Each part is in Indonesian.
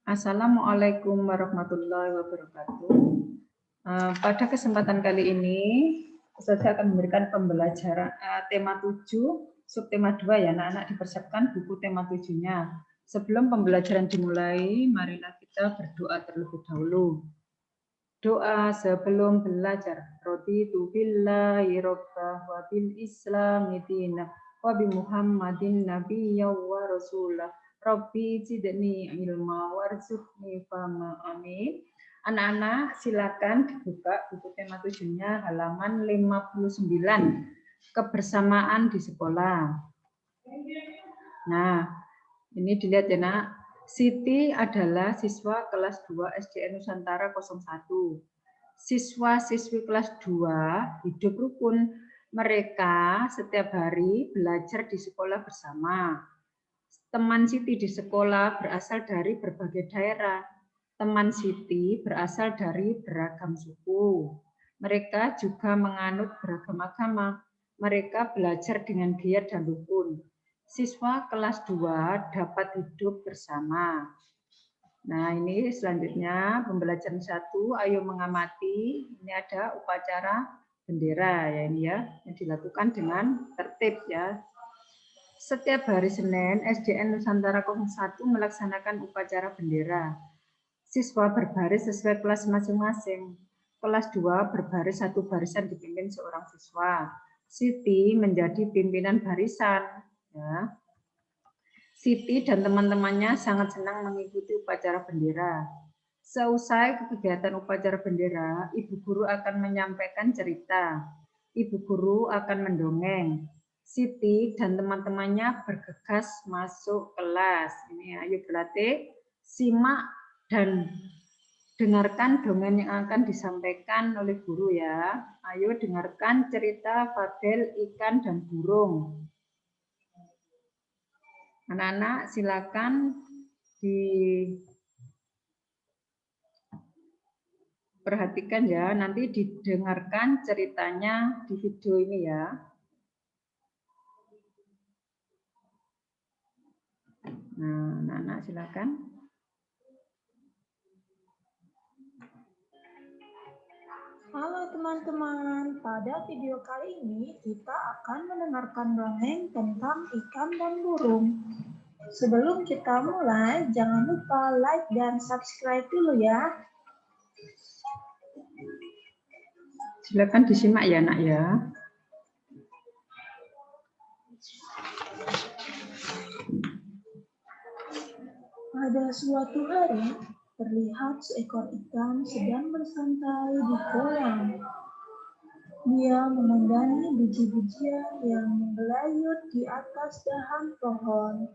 Assalamualaikum warahmatullahi wabarakatuh. Pada kesempatan kali ini, saya akan memberikan pembelajaran tema 7, subtema 2 ya, anak-anak dipersiapkan buku tema 7-nya. Sebelum pembelajaran dimulai, marilah kita berdoa terlebih dahulu. Doa sebelum belajar. Raditu billahi rabbah wa bil islami dinah wa bi Muhammadin nabiyya wa rasulah. Rabbi zidni ilma warzuqni fahma. Amin. Anak-anak silakan dibuka buku tema 7-nya halaman 59. Kebersamaan di sekolah. Nah, ini dilihat ya, Nak. Siti adalah siswa kelas 2 SDN Nusantara 01. Siswa-siswi kelas 2 hidup rukun. Mereka setiap hari belajar di sekolah bersama. Teman Siti di sekolah berasal dari berbagai daerah. Teman Siti berasal dari beragam suku. Mereka juga menganut beragam agama. Mereka belajar dengan giat dan rukun. Siswa kelas 2 dapat hidup bersama. Nah, ini selanjutnya pembelajaran 1, ayo mengamati. Ini ada upacara bendera ya ini ya, yang dilakukan dengan tertib ya. Setiap hari Senin, SDN Nusantara 01 melaksanakan upacara bendera. Siswa berbaris sesuai kelas masing-masing. Kelas 2 berbaris satu barisan dipimpin seorang siswa. Siti menjadi pimpinan barisan. Ya. Siti dan teman-temannya sangat senang mengikuti upacara bendera. Seusai kegiatan upacara bendera, ibu guru akan menyampaikan cerita. Ibu guru akan mendongeng. Siti dan teman-temannya bergegas masuk kelas. Ini ayo berlatih, simak dan dengarkan dongeng yang akan disampaikan oleh guru ya. Ayo dengarkan cerita fabel ikan dan burung. Anak-anak silakan diperhatikan ya, nanti didengarkan ceritanya di video ini ya. Nah, anak-anak silakan. Halo teman-teman, pada video kali ini kita akan mendengarkan dongeng tentang ikan dan burung. Sebelum kita mulai, jangan lupa like dan subscribe dulu ya. Silakan disimak ya, Nak ya. Pada suatu hari, terlihat seekor ikan sedang bersantai di kolam. Dia memandangi biji-bijian yang membelayut di atas dahan pohon.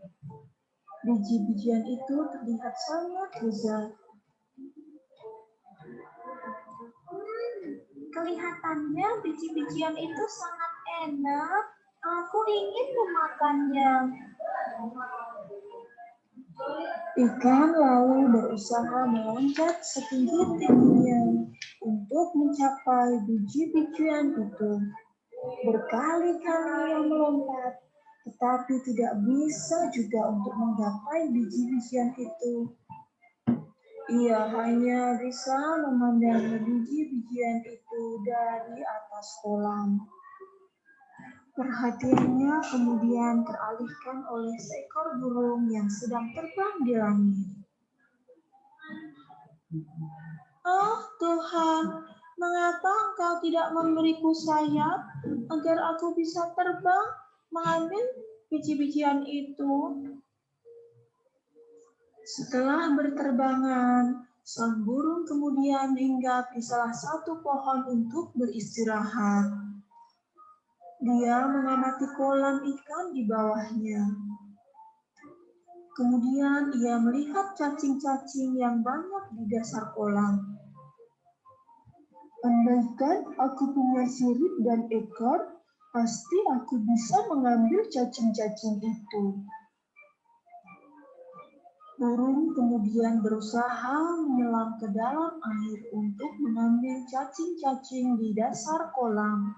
Biji-bijian itu terlihat sangat lezat. Kelihatannya biji-bijian itu sangat enak. Aku ingin memakannya. Ikan lalu berusaha meloncat setinggi-tingginya untuk mencapai biji-bijian itu. Berkali-kali ia melompat, tetapi tidak bisa juga untuk menggapai biji-bijian itu. Ia hanya bisa memandangi biji-bijian itu dari atas kolam. Perhatiannya kemudian teralihkan oleh seekor burung yang sedang terbang di langit. Oh Tuhan, mengapa Engkau tidak memberiku sayap agar aku bisa terbang mengambil biji-bijian itu? Setelah berterbangan, sang burung kemudian hinggap di salah satu pohon untuk beristirahat. Dia mengamati kolam ikan di bawahnya. Kemudian ia melihat cacing-cacing yang banyak di dasar kolam. Andaikan aku punya sirip dan ekor, pasti aku bisa mengambil cacing-cacing itu. Burung kemudian berusaha menyelam ke dalam air untuk mengambil cacing-cacing di dasar kolam.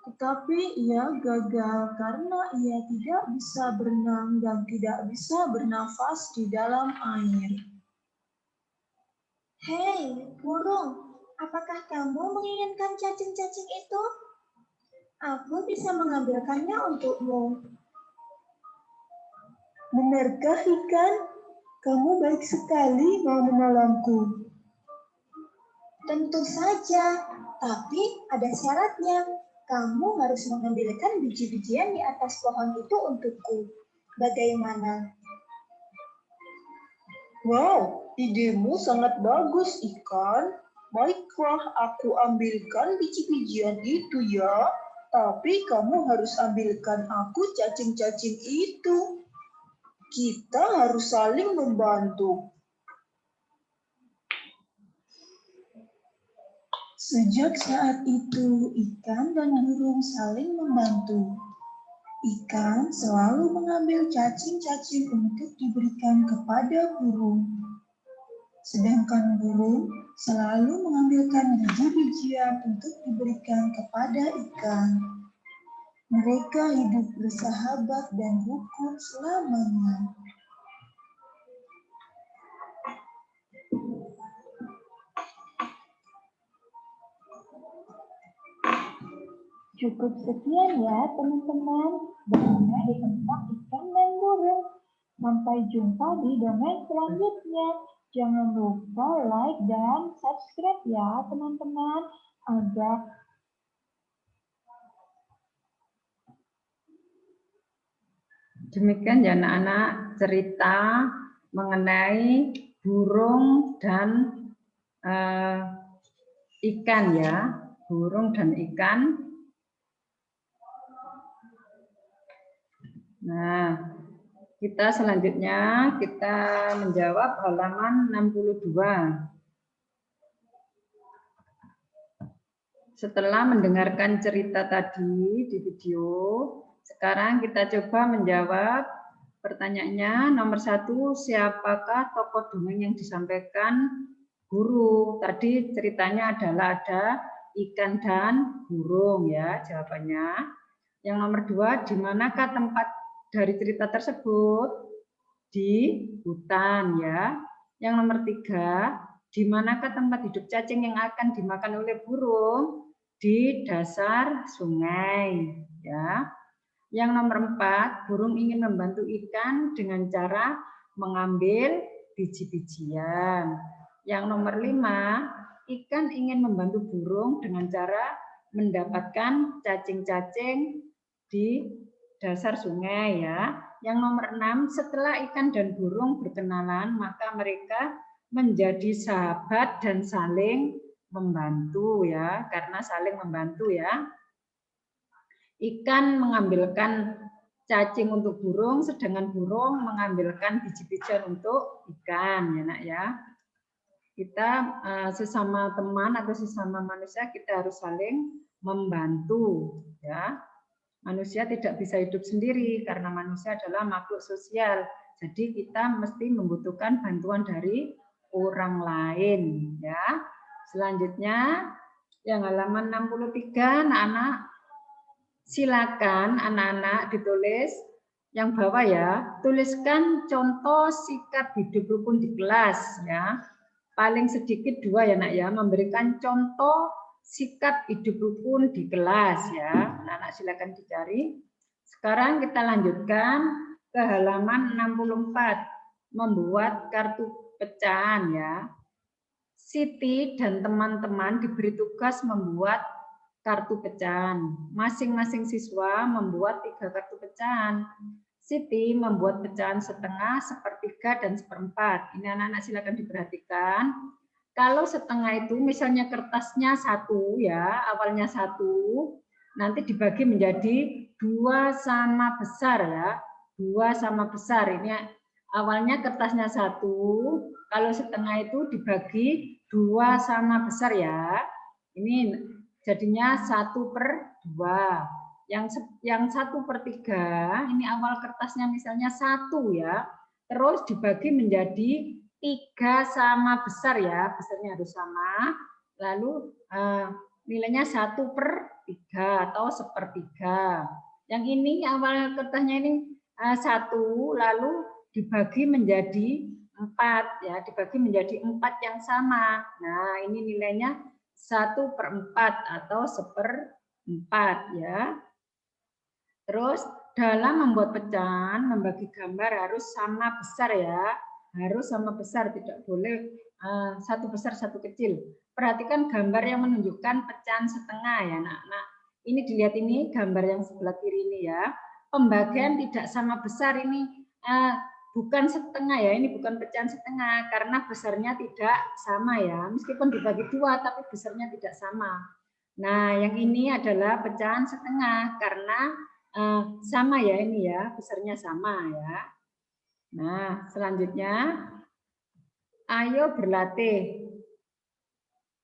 Tetapi ia gagal karena ia tidak bisa berenang dan tidak bisa bernafas di dalam air. Hei, burung, apakah kamu menginginkan cacing-cacing itu? Aku bisa mengambilkannya untukmu. Benarkah ikan? Kamu baik sekali mau menolongku. Tentu saja, tapi ada syaratnya. Kamu harus mengambilkan biji-bijian di atas pohon itu untukku. Bagaimana? Wow, idemu sangat bagus, ikan. Baiklah, aku ambilkan biji-bijian itu ya. Tapi kamu harus ambilkan aku cacing-cacing itu. Kita harus saling membantu. Sejak saat itu, ikan dan burung saling membantu. Ikan selalu mengambil cacing-cacing untuk diberikan kepada burung. Sedangkan burung selalu mengambilkan biji-bijian untuk diberikan kepada ikan. Mereka hidup bersahabat dan rukun selamanya. Cukup sekian ya teman-teman, mengenai tentang ikan dan burung. Sampai jumpa di dongeng selanjutnya. Jangan lupa like dan subscribe ya teman-teman, agar Demikian ya anak-anak cerita mengenai burung dan ikan ya, burung dan ikan. Nah, kita selanjutnya kita menjawab halaman 62. Setelah mendengarkan cerita tadi di video, sekarang kita coba menjawab pertanyaannya. Nomor 1, siapakah tokoh dongeng yang disampaikan guru? Tadi ceritanya adalah ada ikan dan burung ya jawabannya. Yang nomor 2, di manakah tempat dari cerita tersebut? Di hutan ya. Yang nomor 3, di manakah tempat hidup cacing yang akan dimakan oleh burung? Di dasar sungai ya. Yang nomor 4, burung ingin membantu ikan dengan cara mengambil biji-bijian. Yang nomor 5, ikan ingin membantu burung dengan cara mendapatkan cacing-cacing di dasar sungai ya. Yang nomor 6, setelah ikan dan burung berkenalan, maka mereka menjadi sahabat dan saling membantu ya, karena saling membantu ya. Ikan mengambilkan cacing untuk burung, sedangkan burung mengambilkan biji-bijian untuk ikan ya nak ya. Kita sesama teman atau sesama manusia kita harus saling membantu ya. Manusia tidak bisa hidup sendiri karena manusia adalah makhluk sosial. Jadi kita mesti membutuhkan bantuan dari orang lain ya. Selanjutnya yang halaman 63 anak-anak silakan anak-anak ditulis yang bawah ya. Tuliskan contoh sikap hidup rukun di kelas ya. Paling sedikit 2 ya nak ya, memberikan contoh sikap hidup rukun di kelas ya. Anak-anak silakan dicari. Sekarang kita lanjutkan ke halaman 64, membuat kartu pecahan ya. Siti dan teman-teman diberi tugas membuat kartu pecahan. Masing-masing siswa membuat 3 kartu pecahan. Siti membuat pecahan setengah, sepertiga, dan seperempat. Ini anak-anak silakan diperhatikan. Kalau setengah itu misalnya kertasnya 1 ya, awalnya 1, nanti dibagi menjadi 2 sama besar ya. 2 sama besar. Ini awalnya kertasnya 1, kalau setengah itu dibagi 2 sama besar ya. Ini jadinya 1/2. Yang 1/3 ini awal kertasnya misalnya 1 ya, terus dibagi menjadi 3 sama besar ya, besarnya harus sama, lalu nilainya 1/3 atau 1/3. Yang ini awal kertasnya ini 1, lalu dibagi menjadi 4 4 ya, dibagi menjadi 4 yang sama. Nah, ini nilainya 1/4 atau 1/4 ya. Terus dalam membuat pecahan, membagi gambar harus sama besar ya. Harus sama besar, tidak boleh satu besar satu kecil. Perhatikan gambar yang menunjukkan pecahan setengah ya, Nak. Ini dilihat ini gambar yang sebelah kiri ini ya. Pembagian tidak sama besar ini bukan setengah ya, ini bukan pecahan setengah karena besarnya tidak sama ya. Meskipun dibagi 2 tapi besarnya tidak sama. Nah, yang ini adalah pecahan setengah karena sama ya ini ya, besarnya sama ya. Nah, selanjutnya ayo berlatih.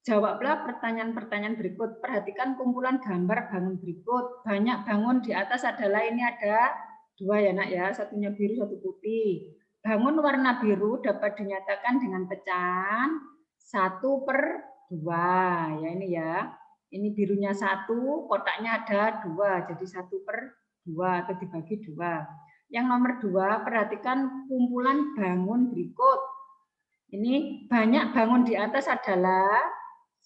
Jawablah pertanyaan-pertanyaan berikut. Perhatikan kumpulan gambar bangun berikut. Banyak bangun di atas adalah ini ada 2 ya Nak ya, satunya biru, satu putih. Bangun warna biru dapat dinyatakan dengan pecahan 1/2 ya ini ya. Ini birunya 1, kotaknya ada 2, jadi 1/2 atau dibagi 2. Yang nomor 2, perhatikan kumpulan bangun berikut. Ini banyak bangun di atas adalah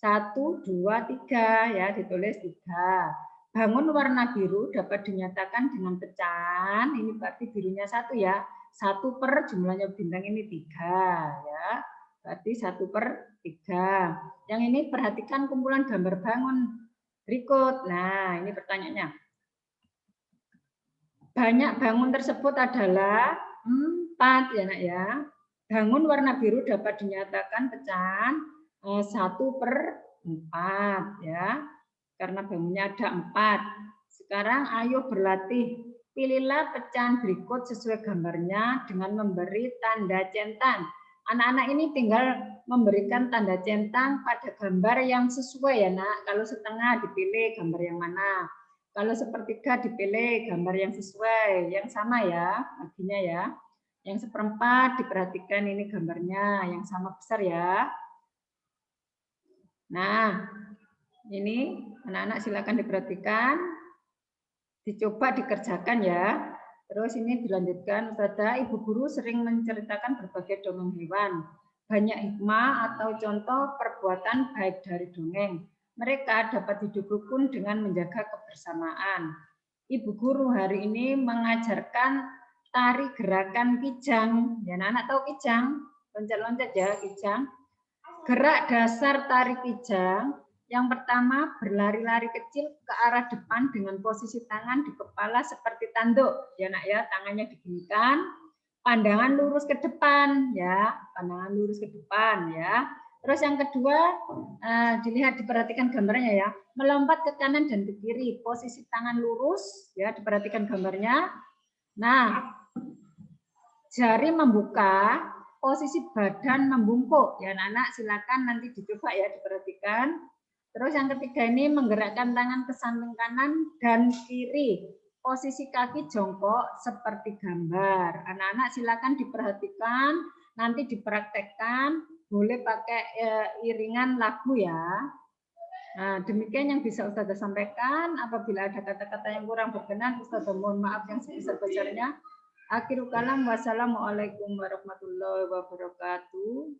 1, 2, 3 ya, ditulis 3. Bangun warna biru dapat dinyatakan dengan pecahan, ini berarti birunya 1 ya. 1 per jumlahnya bintang ini 3 ya. Berarti 1/3. Yang ini perhatikan kumpulan gambar bangun berikut. Nah, ini pertanyaannya. Banyak bangun tersebut adalah 4 ya Nak ya. Bangun warna biru dapat dinyatakan pecahan 1/4 ya. Karena bangunnya ada 4. Sekarang ayo berlatih. Pilihlah pecahan berikut sesuai gambarnya dengan memberi tanda centang. Anak-anak ini tinggal memberikan tanda centang pada gambar yang sesuai ya Nak. Kalau setengah dipilih gambar yang mana. Kalau sepertiga dipilih gambar yang sesuai, yang sama ya, baginya ya. Yang 1/4 diperhatikan ini gambarnya, yang sama besar ya. Nah, ini anak-anak silakan diperhatikan, dicoba dikerjakan ya. Terus ini dilanjutkan, Ustazah, Ibu Guru sering menceritakan berbagai dongeng hewan. Banyak hikmah atau contoh perbuatan baik dari dongeng. Mereka dapat hidup rukun dengan menjaga kebersamaan. Ibu Guru hari ini mengajarkan tari gerakan kijang. Ya, anak-anak tahu kijang? Loncat-loncat ya, kijang. Gerak dasar tari kijang. Yang pertama, berlari-lari kecil ke arah depan dengan posisi tangan di kepala seperti tanduk. Ya Nak ya, tangannya diginikan. Pandangan lurus ke depan ya, pandangan lurus ke depan ya. Terus yang kedua, dilihat diperhatikan gambarnya ya. Melompat ke kanan dan ke kiri, posisi tangan lurus ya, diperhatikan gambarnya. Nah, jari membuka, posisi badan membungkuk. Ya anak-anak silakan nanti dicoba ya, diperhatikan. Terus yang ketiga ini menggerakkan tangan ke samping kanan dan kiri. Posisi kaki jongkok seperti gambar. Anak-anak silakan diperhatikan, nanti dipraktekkan, boleh pakai iringan lagu ya. Nah, demikian yang bisa Ustazah sampaikan. Apabila ada kata-kata yang kurang berkenan, Ustazah mohon maaf yang sebesar-besarnya. Akhirul kalam, wassalamualaikum warahmatullahi wabarakatuh.